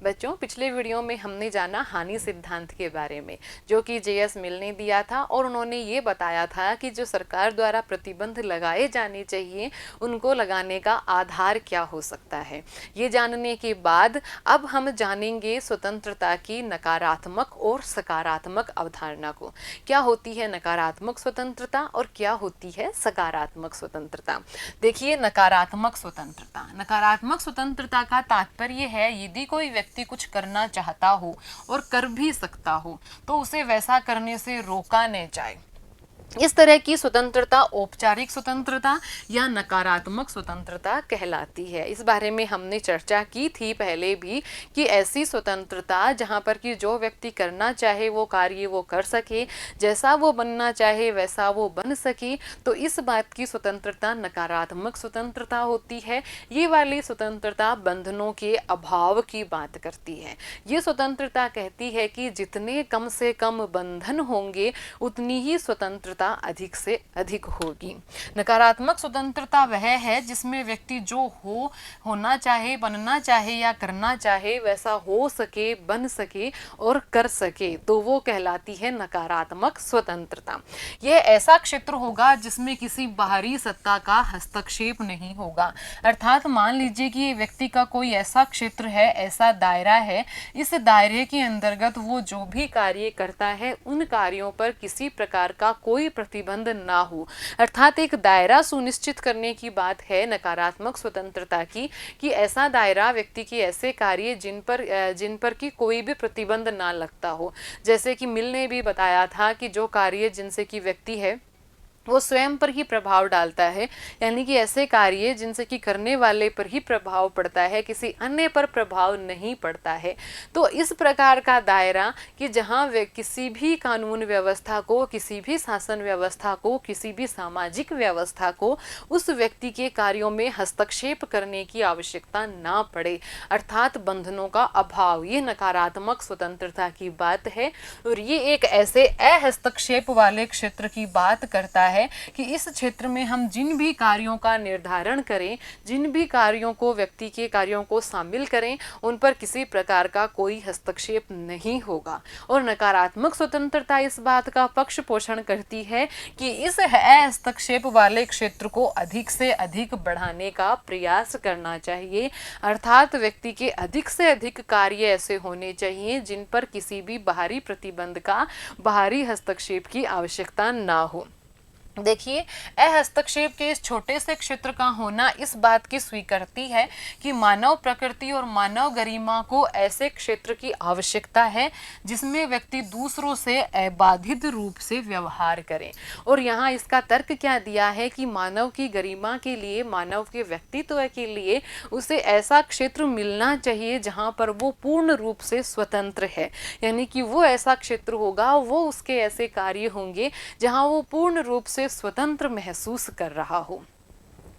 बच्चों, पिछले वीडियो में हमने जाना हानि सिद्धांत के बारे में, जो कि जे.एस. मिल ने दिया था और उन्होंने ये बताया था कि जो सरकार द्वारा प्रतिबंध लगाए जाने चाहिए उनको लगाने का आधार क्या हो सकता है। ये जानने के बाद अब हम जानेंगे स्वतंत्रता की नकारात्मक और सकारात्मक अवधारणा को। क्या होती है नकारात्मक स्वतंत्रता और क्या होती है सकारात्मक स्वतंत्रता। देखिए, नकारात्मक स्वतंत्रता का तात्पर्य है यदि कोई व्यक्ति कुछ करना चाहता हो और कर भी सकता हो तो उसे वैसा करने से रोका न जाए। इस तरह की स्वतंत्रता औपचारिक स्वतंत्रता या नकारात्मक स्वतंत्रता कहलाती है। इस बारे में हमने चर्चा की थी पहले भी कि ऐसी स्वतंत्रता जहाँ पर कि जो व्यक्ति करना चाहे वो कार्य वो कर सके, जैसा वो बनना चाहे वैसा वो बन सके, तो इस बात की स्वतंत्रता नकारात्मक स्वतंत्रता होती है। ये वाली स्वतंत्रता बंधनों के अभाव की बात करती है। ये स्वतंत्रता कहती है कि जितने कम से कम बंधन होंगे उतनी ही स्वतंत्रता अधिक से अधिक होगी। नकारात्मक स्वतंत्रता वह है जिसमें व्यक्ति जो होना चाहे, बनना चाहे या करना चाहे वैसा हो सके, बन सके और कर सके, तो वो कहलाती है नकारात्मक स्वतंत्रता। यह ऐसा क्षेत्र होगा जिसमें किसी बाहरी सत्ता का हस्तक्षेप नहीं होगा। अर्थात मान लीजिए कि ये व्यक्ति का कोई ऐसा क्षेत्र है, ऐसा दायरा है, इस दायरे के अंतर्गत वो जो भी कार्य करता है उन कार्यों पर किसी प्रकार का कोई प्रतिबंध ना हो। अर्थात एक दायरा सुनिश्चित करने की बात है नकारात्मक स्वतंत्रता की, कि ऐसा दायरा, व्यक्ति के ऐसे कार्य जिन पर कि कोई भी प्रतिबंध ना लगता हो। जैसे कि मिल ने भी बताया था कि जो कार्य जिनसे कि व्यक्ति है वो स्वयं पर ही प्रभाव डालता है, यानी कि ऐसे कार्य जिनसे कि करने वाले पर ही प्रभाव पड़ता है, किसी अन्य पर प्रभाव नहीं पड़ता है। तो इस प्रकार का दायरा कि जहाँ वे किसी भी कानून व्यवस्था को, किसी भी शासन व्यवस्था को, किसी भी सामाजिक व्यवस्था को उस व्यक्ति के कार्यों में हस्तक्षेप करने की आवश्यकता ना पड़े, अर्थात बंधनों का अभाव, ये नकारात्मक स्वतंत्रता की बात है। और ये एक ऐसे अहस्तक्षेप वाले क्षेत्र की बात करता है कि इस क्षेत्र में हम जिन भी कार्यों का निर्धारण करें, जिन भी कार्यों को, व्यक्ति के कार्यों को शामिल करें, उन पर किसी प्रकार का कोई हस्तक्षेप नहीं होगा। और नकारात्मक स्वतंत्रता इस बात का पक्ष पोषण करती है कि इस हस्तक्षेप वाले क्षेत्र को अधिक से अधिक बढ़ाने का प्रयास करना चाहिए। अर्थात व्यक्ति के अधिक से अधिक कार्य ऐसे होने चाहिए जिन पर किसी भी बाहरी प्रतिबंध का, बाहरी हस्तक्षेप की आवश्यकता ना हो। देखिए, अहस्तक्षेप के इस छोटे से क्षेत्र का होना इस बात की स्वीकृति है कि मानव प्रकृति और मानव गरिमा को ऐसे क्षेत्र की आवश्यकता है जिसमें व्यक्ति दूसरों से अबाधित रूप से व्यवहार करे। और यहाँ इसका तर्क क्या दिया है कि मानव की गरिमा के लिए, मानव के व्यक्तित्व के लिए उसे ऐसा क्षेत्र मिलना चाहिए जहाँ पर वो पूर्ण रूप से स्वतंत्र है, यानी कि वो ऐसा क्षेत्र होगा, वो उसके ऐसे कार्य होंगे जहाँ वो पूर्ण रूप से स्वतंत्र महसूस कर रहा हो।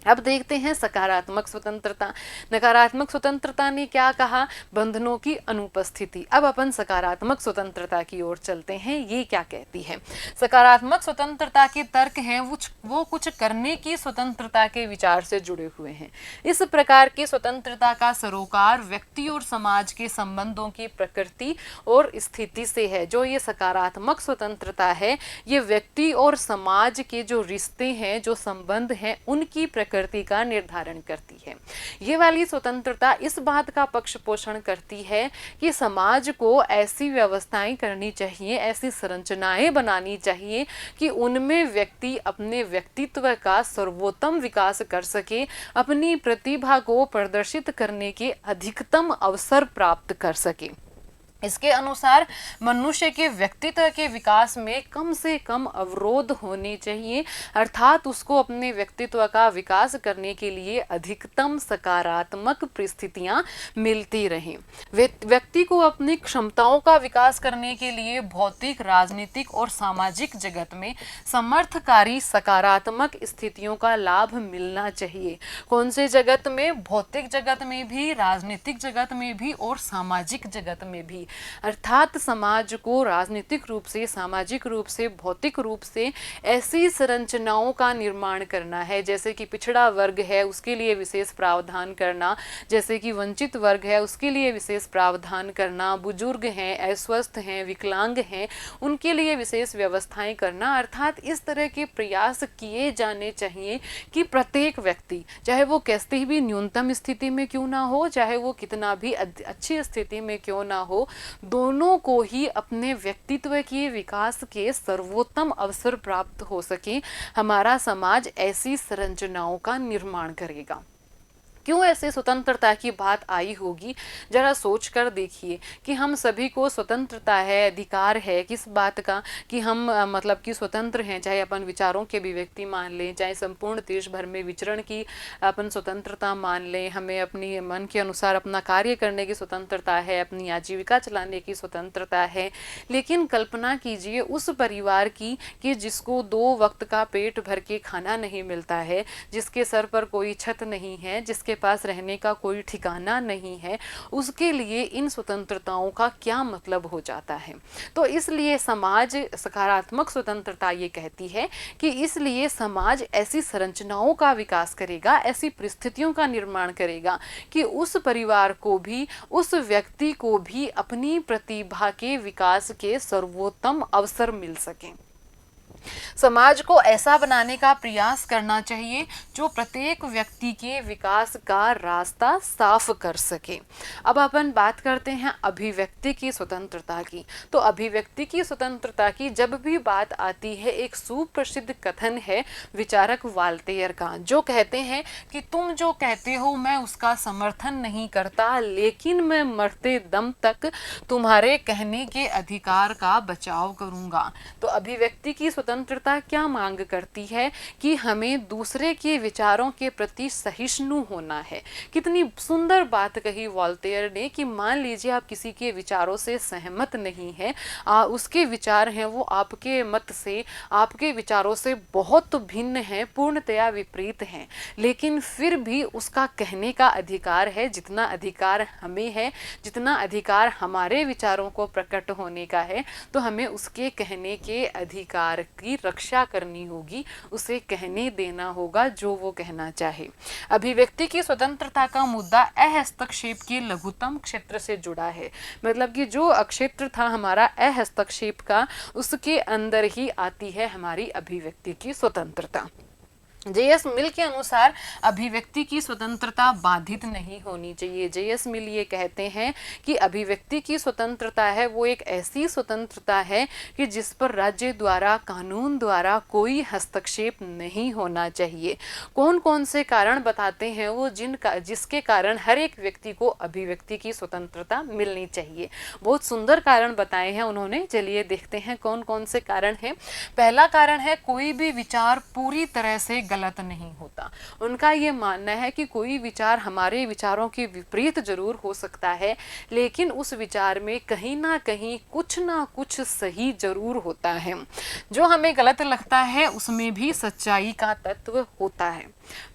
अब देखते हैं सकारात्मक स्वतंत्रता। नकारात्मक स्वतंत्रता ने क्या कहा? बंधनों की अनुपस्थिति। अब अपन सकारात्मक स्वतंत्रता की ओर चलते हैं, ये क्या कहती है। सकारात्मक स्वतंत्रता के तर्क हैं वो कुछ करने की स्वतंत्रता के विचार से जुड़े हुए हैं। इस प्रकार की स्वतंत्रता का सरोकार व्यक्ति और समाज के संबंधों की प्रकृति और स्थिति से है। जो ये सकारात्मक स्वतंत्रता है, ये व्यक्ति और समाज के जो रिश्ते हैं, जो संबंध हैं, उनकी प्रकृति का निर्धारण करती है। ये वाली स्वतंत्रता इस बात का पक्ष पोषण करती है कि समाज को ऐसी व्यवस्थाएं करनी चाहिए, ऐसी संरचनाएं बनानी चाहिए कि उनमें व्यक्ति अपने व्यक्तित्व का सर्वोत्तम विकास कर सके, अपनी प्रतिभा को प्रदर्शित करने के अधिकतम अवसर प्राप्त कर सके। इसके अनुसार मनुष्य के व्यक्तित्व के विकास में कम से कम अवरोध होने चाहिए, अर्थात उसको अपने व्यक्तित्व का विकास करने के लिए अधिकतम सकारात्मक परिस्थितियां मिलती रहें। व्यक्ति को अपनी क्षमताओं का विकास करने के लिए भौतिक, राजनीतिक और सामाजिक जगत में समर्थकारी सकारात्मक स्थितियों का लाभ मिलना चाहिए। कौन से जगत में? भौतिक जगत में भी, राजनीतिक जगत में भी और सामाजिक जगत में भी। अर्थात समाज को राजनीतिक रूप से, सामाजिक रूप से, भौतिक रूप से ऐसी संरचनाओं का निर्माण करना है, जैसे कि पिछड़ा वर्ग है उसके लिए विशेष प्रावधान करना, जैसे कि वंचित वर्ग है उसके लिए विशेष प्रावधान करना, बुजुर्ग हैं, अस्वस्थ हैं, विकलांग हैं, उनके लिए विशेष व्यवस्थाएं करना। अर्थात इस तरह के प्रयास किए जाने चाहिए कि प्रत्येक व्यक्ति, चाहे वो कैसी भी न्यूनतम स्थिति में क्यों ना हो, चाहे वो कितना भी अच्छी स्थिति में क्यों ना हो, दोनों को ही अपने व्यक्तित्व के विकास के सर्वोत्तम अवसर प्राप्त हो सके। हमारा समाज ऐसी संरचनाओं का निर्माण करेगा। क्यों ऐसे स्वतंत्रता की बात आई होगी, जरा सोच कर देखिए कि हम सभी को स्वतंत्रता है, अधिकार है किस बात का, कि हम मतलब कि स्वतंत्र हैं, चाहे अपन विचारों के अभिव्यक्ति मान लें, चाहे संपूर्ण देश भर में विचरण की अपन स्वतंत्रता मान लें, हमें अपनी मन के अनुसार अपना कार्य करने की स्वतंत्रता है, अपनी आजीविका चलाने की स्वतंत्रता है। लेकिन कल्पना कीजिए उस परिवार की कि जिसको 2 वक्त का पेट भर के खाना नहीं मिलता है, जिसके सर पर कोई छत नहीं है, जिसके पास रहने का कोई ठिकाना नहीं है, उसके लिए इन स्वतंत्रताओं का क्या मतलब हो जाता है। तो इसलिए समाज सकारात्मक स्वतंत्रता ये कहती है कि इसलिए समाज ऐसी संरचनाओं का विकास करेगा, ऐसी परिस्थितियों का निर्माण करेगा कि उस परिवार को भी, उस व्यक्ति को भी अपनी प्रतिभा के विकास के सर्वोत्तम अवसर मिल सकें। समाज को ऐसा बनाने का प्रयास करना चाहिए जो प्रत्येक व्यक्ति के विकास का रास्ता साफ कर सके। अब अपन बात करते हैं अभिव्यक्ति की स्वतंत्रता की। तो अभिव्यक्ति की स्वतंत्रता की जब भी बात आती है, एक सुप्रसिद्ध कथन है विचारक वाल्टेयर का, जो कहते हैं कि तुम जो कहते हो मैं उसका समर्थन नहीं करता, लेकिन मैं मरते दम तक तुम्हारे कहने के अधिकार का बचाव करूंगा। तो अभिव्यक्ति की स्वतंत्रता क्या मांग करती है कि हमें दूसरे के विचारों के प्रति सहिष्णु होना है। कितनी सुंदर बात कही वॉल्टेयर ने कि मान लीजिए आप किसी के विचारों से सहमत नहीं है, उसके विचार हैं वो आपके मत से, आपके विचारों से बहुत भिन्न हैं, पूर्णतया विपरीत हैं, लेकिन फिर भी उसका कहने का अधिकार है। जितना अधिकार हमें है, जितना अधिकार हमारे विचारों को प्रकट होने का है, तो हमें उसके कहने के अधिकार की रक्षा करनी होगी, उसे कहने देना होगा जो वो कहना चाहे। अभिव्यक्ति की स्वतंत्रता का मुद्दा अहस्तक्षेप के लघुतम क्षेत्र से जुड़ा है। मतलब कि जो क्षेत्र था हमारा अहस्तक्षेप का, उसके अंदर ही आती है हमारी अभिव्यक्ति की स्वतंत्रता। जे.एस. मिल के अनुसार अभिव्यक्ति की स्वतंत्रता बाधित नहीं होनी चाहिए। जे.एस. मिल ये कहते हैं कि अभिव्यक्ति की स्वतंत्रता है वो एक ऐसी स्वतंत्रता है कि जिस पर राज्य द्वारा, कानून द्वारा कोई हस्तक्षेप नहीं होना चाहिए। कौन कौन से कारण बताते हैं वो, जिसके कारण हर एक व्यक्ति को अभिव्यक्ति की स्वतंत्रता मिलनी चाहिए। बहुत सुंदर कारण बताए हैं उन्होंने, चलिए देखते हैं कौन कौन से कारण हैं। पहला कारण है कोई भी विचार पूरी तरह से गलत नहीं होता। उनका ये मानना है कि कोई विचार हमारे विचारों के विपरीत जरूर हो सकता है, लेकिन उस विचार में कहीं ना कहीं कुछ ना कुछ सही जरूर होता है। जो हमें गलत लगता है उसमें भी सच्चाई का तत्व होता है।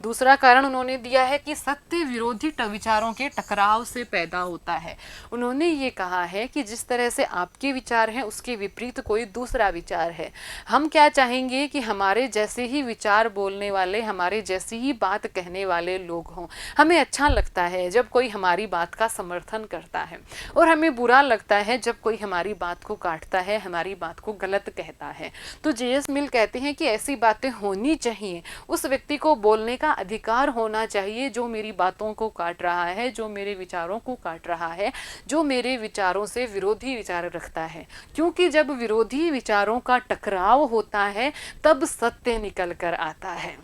दूसरा कारण उन्होंने दिया है कि सत्य विरोधी विचारों के टकराव से पैदा होता है। उन्होंने ये कहा है कि जिस तरह से आपके विचार हैं उसके विपरीत कोई दूसरा विचार है। हम क्या चाहेंगे कि हमारे जैसे ही विचार बोलने वाले, हमारे जैसी ही बात कहने वाले लोग हों। हमें अच्छा लगता है जब कोई हमारी बात का समर्थन करता है, और हमें बुरा लगता है जब कोई हमारी बात को काटता है, हमारी बात को गलत कहता है। तो जे.एस. मिल कहते हैं कि ऐसी बातें होनी चाहिए। उस व्यक्ति को बोलने का अधिकार होना चाहिए जो मेरी बातों को काट रहा है, जो मेरे विचारों को काट रहा है, जो मेरे विचारों से विरोधी विचार रखता है। क्योंकि जब विरोधी विचारों का टकराव होता है तब सत्य निकल कर आता है।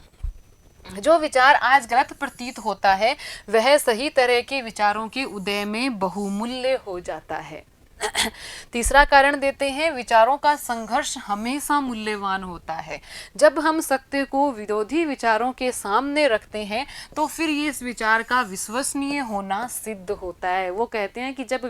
जो विचार आज गलत प्रतीत होता है वह सही तरह के विचारों के उदय में बहुमूल्य हो जाता है। तीसरा कारण देते हैं विचारों का संघर्ष हमेशा मूल्यवान होता है। जब हम सत्य को विरोधी विचारों के सामने रखते हैं तो फिर ये इस विचार का विश्वसनीय होना सिद्ध होता है। वो कहते हैं कि जब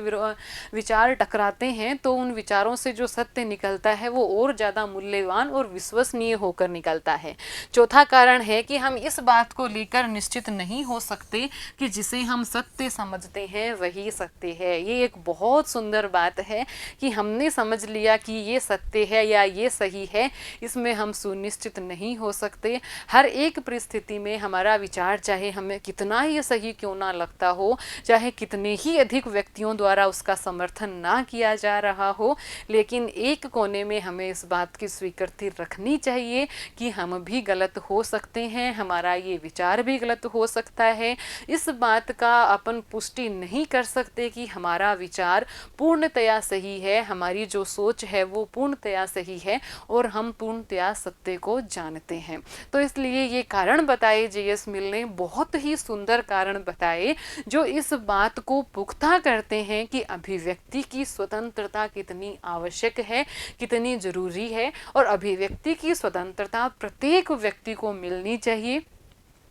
विचार टकराते हैं तो उन विचारों से जो सत्य निकलता है वो और ज़्यादा मूल्यवान और विश्वसनीय होकर निकलता है। चौथा कारण है कि हम इस बात को लेकर निश्चित नहीं हो सकते कि जिसे हम सत्य समझते हैं वही सत्य है। ये एक बहुत सुंदर बात बात है कि हमने समझ लिया कि ये सत्य है या ये सही है, इसमें हम सुनिश्चित नहीं हो सकते। हर एक परिस्थिति में हमारा विचार चाहे हमें कितना ही सही क्यों ना लगता हो, चाहे कितने ही अधिक व्यक्तियों द्वारा उसका समर्थन ना किया जा रहा हो, लेकिन एक कोने में हमें इस बात की स्वीकृति रखनी चाहिए कि हम भी गलत हो सकते हैं, हमारा ये विचार भी गलत हो सकता है। इस बात का अपन पुष्टि नहीं कर सकते कि हमारा विचार पूर्णतया सही है, हमारी जो सोच है वो पूर्णतया सही है और हम पूर्णतया सत्य को जानते हैं। तो इसलिए ये कारण बताए जे.एस. मिल ने, बहुत ही सुंदर कारण बताए जो इस बात को पुख्ता करते हैं कि अभिव्यक्ति की स्वतंत्रता कितनी आवश्यक है, कितनी जरूरी है और अभिव्यक्ति की स्वतंत्रता प्रत्येक व्यक्ति को मिलनी चाहिए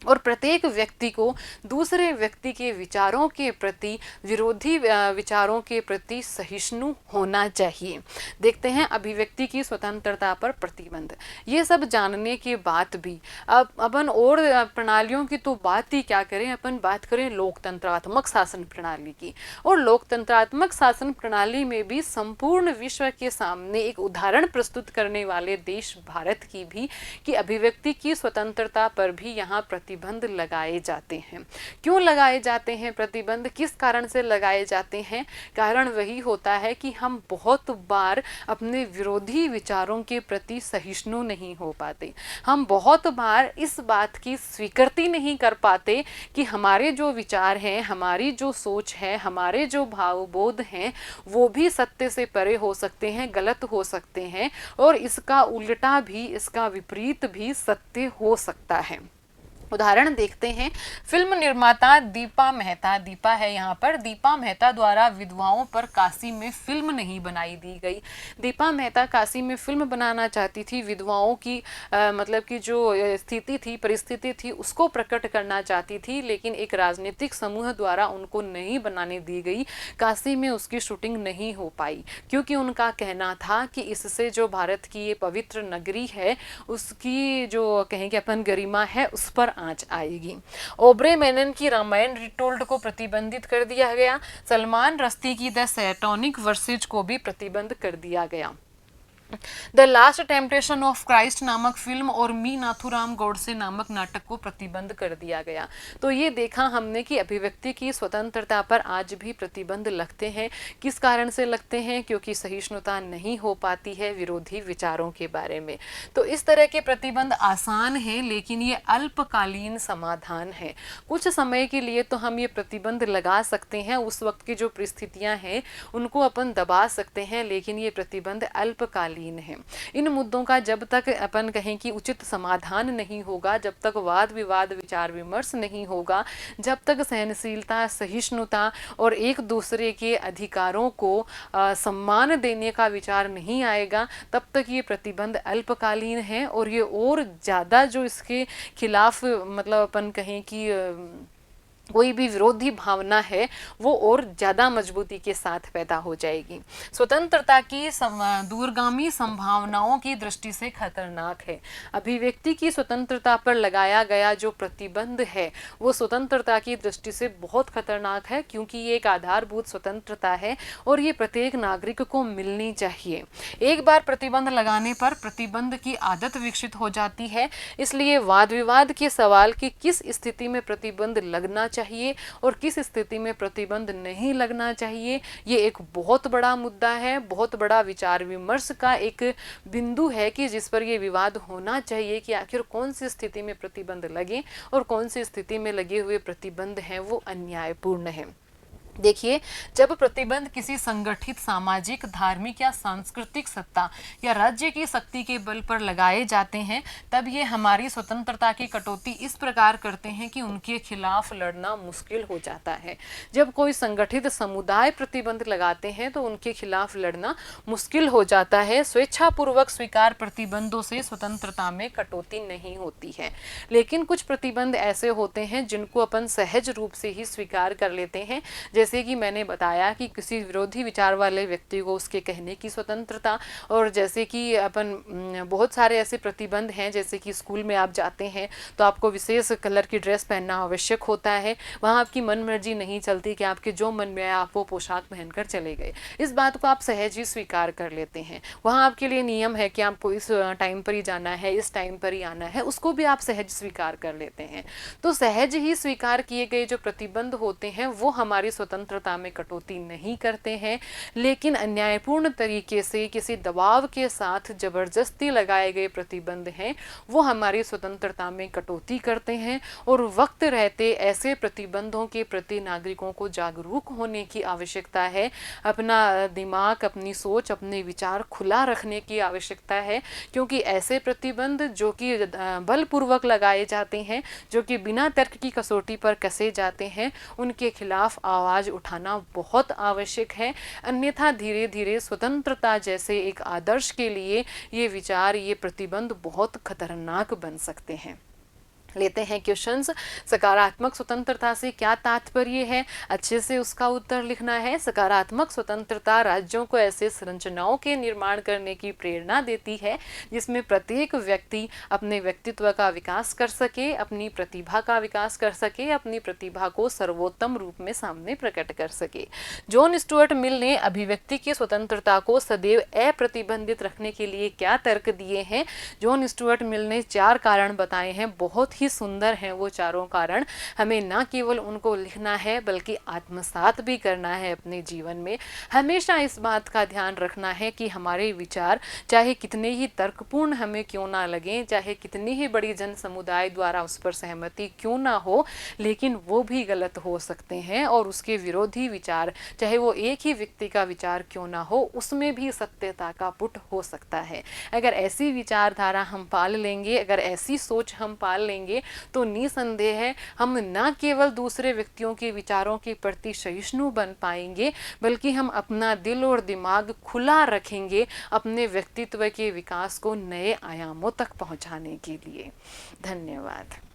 और प्रत्येक व्यक्ति को दूसरे व्यक्ति के विचारों के प्रति, विरोधी विचारों के प्रति सहिष्णु होना चाहिए। देखते हैं अभिव्यक्ति की स्वतंत्रता पर प्रतिबंध। ये सब जानने के बाद भी अब अपन और प्रणालियों की तो बात ही क्या करें, अपन बात करें लोकतंत्रात्मक शासन प्रणाली की। और लोकतंत्रात्मक शासन प्रणाली में भी संपूर्ण विश्व के सामने एक उदाहरण प्रस्तुत करने वाले देश भारत की भी कि अभिव्यक्ति की स्वतंत्रता पर भी यहाँ प्रतिबंध लगाए जाते हैं। क्यों लगाए जाते हैं प्रतिबंध, किस कारण से लगाए जाते हैं? कारण वही होता है कि हम बहुत बार अपने विरोधी विचारों के प्रति सहिष्णु नहीं हो पाते। हम बहुत बार इस बात की स्वीकृति नहीं कर पाते कि हमारे जो विचार हैं, हमारी जो सोच है, हमारे जो भावबोध हैं वो भी सत्य से परे हो सकते हैं, गलत हो सकते हैं और इसका उल्टा भी, इसका विपरीत भी सत्य हो सकता है। उदाहरण देखते हैं। फिल्म निर्माता दीपा मेहता, दीपा है यहाँ पर, दीपा मेहता द्वारा विधवाओं पर काशी में फिल्म नहीं बनाई दी गई। दीपा मेहता काशी में फिल्म बनाना चाहती थी, विधवाओं की मतलब कि जो स्थिति थी, परिस्थिति थी, उसको प्रकट करना चाहती थी, लेकिन एक राजनीतिक समूह द्वारा उनको नहीं बनाने दी गई। काशी में उसकी शूटिंग नहीं हो पाई क्योंकि उनका कहना था कि इससे जो भारत की ये पवित्र नगरी है उसकी जो कहेंगे अपन गरिमा है उस पर आंच आएगी। ओबरे मेनन की रामायण रिटोल्ड को प्रतिबंधित कर दिया गया। सलमान रश्दी की द सैटोनिक वर्सेज को भी प्रतिबंध कर दिया गया। The last temptation of Christ नामक फिल्म और मी नाथुराम गोडसे नामक नाटक को प्रतिबंध कर दिया गया। तो ये देखा हमने कि अभिव्यक्ति की स्वतंत्रता पर आज भी प्रतिबंध लगते हैं। किस कारण से लगते हैं? क्योंकि सहिष्णुता नहीं हो पाती है विरोधी विचारों के बारे में। तो इस तरह के प्रतिबंध आसान हैं, लेकिन ये अल्पकालीन समाधान है। कुछ समय के लिए तो हम ये प्रतिबंध लगा सकते हैं, उस वक्त की जो परिस्थितियां हैं उनको अपन दबा सकते हैं, लेकिन ये प्रतिबंध अल्पकालीन है। इन मुद्दों का जब तक अपन कहें कि उचित समाधान नहीं होगा, जब तक वाद विवाद विचार विमर्श नहीं होगा, जब तक सहनशीलता, सहिष्णुता और एक दूसरे के अधिकारों को सम्मान देने का विचार नहीं आएगा, तब तक ये प्रतिबंध अल्पकालीन है और ये और ज़्यादा जो इसके खिलाफ मतलब अपन कहें कि कोई भी विरोधी भावना है वो और ज़्यादा मजबूती के साथ पैदा हो जाएगी। स्वतंत्रता की दूरगामी संभावनाओं की दृष्टि से खतरनाक है। अभिव्यक्ति की स्वतंत्रता पर लगाया गया जो प्रतिबंध है वो स्वतंत्रता की दृष्टि से बहुत खतरनाक है, क्योंकि ये एक आधारभूत स्वतंत्रता है और ये प्रत्येक नागरिक को मिलनी चाहिए। एक बार प्रतिबंध लगाने पर प्रतिबंध की आदत विकसित हो जाती है, इसलिए वाद विवाद के सवाल की किस स्थिति में प्रतिबंध लगना चाहिए और किस स्थिति में प्रतिबंध नहीं लगना चाहिए, ये एक बहुत बड़ा मुद्दा है, बहुत बड़ा विचार विमर्श का एक बिंदु है कि जिस पर ये विवाद होना चाहिए कि आखिर कौन सी स्थिति में प्रतिबंध लगे और कौन सी स्थिति में लगे हुए प्रतिबंध हैं वो अन्यायपूर्ण है। देखिए, जब प्रतिबंध किसी संगठित सामाजिक, धार्मिक या सांस्कृतिक सत्ता या राज्य की शक्ति के बल पर लगाए जाते हैं, तब ये हमारी स्वतंत्रता की कटौती इस प्रकार करते हैं कि उनके खिलाफ लड़ना मुश्किल हो जाता है। जब कोई संगठित समुदाय प्रतिबंध लगाते हैं तो उनके खिलाफ लड़ना मुश्किल हो जाता है। स्वेच्छापूर्वक स्वीकार प्रतिबंधों से स्वतंत्रता में कटौती नहीं होती है, लेकिन कुछ प्रतिबंध ऐसे होते हैं जिनको अपन सहज रूप से ही स्वीकार कर लेते हैं। जैसे कि मैंने बताया कि किसी विरोधी विचार वाले व्यक्ति को उसके कहने की स्वतंत्रता, और जैसे कि बहुत सारे ऐसे प्रतिबंध हैं, जैसे कि स्कूल में आप जाते हैं तो आपको विशेष कलर की ड्रेस पहनना आवश्यक होता है, वहाँ आपकी मन मर्जी नहीं चलती कि आपके जो मन में आया आप वो पोशाक पहनकर चले गए। इस बात को आप सहज ही स्वीकार कर लेते हैं। वहाँ आपके लिए नियम है कि आपको इस टाइम पर ही जाना है, इस टाइम पर ही आना है, उसको भी आप सहज स्वीकार कर लेते हैं। तो सहज ही स्वीकार किए गए जो प्रतिबंध होते हैं वो हमारी स्वतंत्रता में कटौती नहीं करते हैं, लेकिन अन्यायपूर्ण तरीके से किसी दबाव के साथ जबरदस्ती लगाए गए प्रतिबंध हैं वो हमारी स्वतंत्रता में कटौती करते हैं। और वक्त रहते ऐसे प्रतिबंधों के प्रति नागरिकों को जागरूक होने की आवश्यकता है, अपना दिमाग, अपनी सोच, अपने विचार खुला रखने की आवश्यकता है, क्योंकि ऐसे प्रतिबंध जो कि बलपूर्वक लगाए जाते हैं, जो कि बिना तर्क की कसौटी पर कसे जाते हैं, उनके खिलाफ आवाज़ उठाना बहुत आवश्यक है। अन्यथा धीरे धीरे स्वतंत्रता जैसे एक आदर्श के लिए ये विचार, ये प्रतिबंध बहुत खतरनाक बन सकते हैं। लेते हैं क्वेश्चंस। सकारात्मक स्वतंत्रता से क्या तात्पर्य है, अच्छे से उसका उत्तर लिखना है। सकारात्मक स्वतंत्रता राज्यों को ऐसे संरचनाओं के निर्माण करने की प्रेरणा देती है जिसमें प्रत्येक व्यक्ति अपने व्यक्तित्व का विकास कर सके, अपनी प्रतिभा का विकास कर सके, अपनी प्रतिभा को सर्वोत्तम रूप में सामने प्रकट कर सके। जॉन स्टुअर्ट मिल ने अभिव्यक्ति की स्वतंत्रता को सदैव अप्रतिबंधित रखने के लिए क्या तर्क दिए हैं? जॉन स्टुअर्ट मिल ने 4 कारण बताए हैं, बहुत ही सुंदर हैं वो चारों कारण। हमें ना केवल उनको लिखना है बल्कि आत्मसात भी करना है अपने जीवन में। हमेशा इस बात का ध्यान रखना है कि हमारे विचार चाहे कितने ही तर्कपूर्ण हमें क्यों ना लगें, चाहे कितनी ही बड़ी जन समुदाय द्वारा उस पर सहमति क्यों ना हो, लेकिन वो भी गलत हो सकते हैं। और उसके विरोधी विचार, चाहे वो एक ही व्यक्ति का विचार क्यों ना हो, उसमें भी सत्यता का पुट हो सकता है। अगर ऐसी विचारधारा हम पाल लेंगे, अगर ऐसी सोच हम पाल लेंगे, तो निसंदेह है हम न केवल दूसरे व्यक्तियों के विचारों के प्रति सहिष्णु बन पाएंगे, बल्कि हम अपना दिल और दिमाग खुला रखेंगे अपने व्यक्तित्व के विकास को नए आयामों तक पहुंचाने के लिए। धन्यवाद।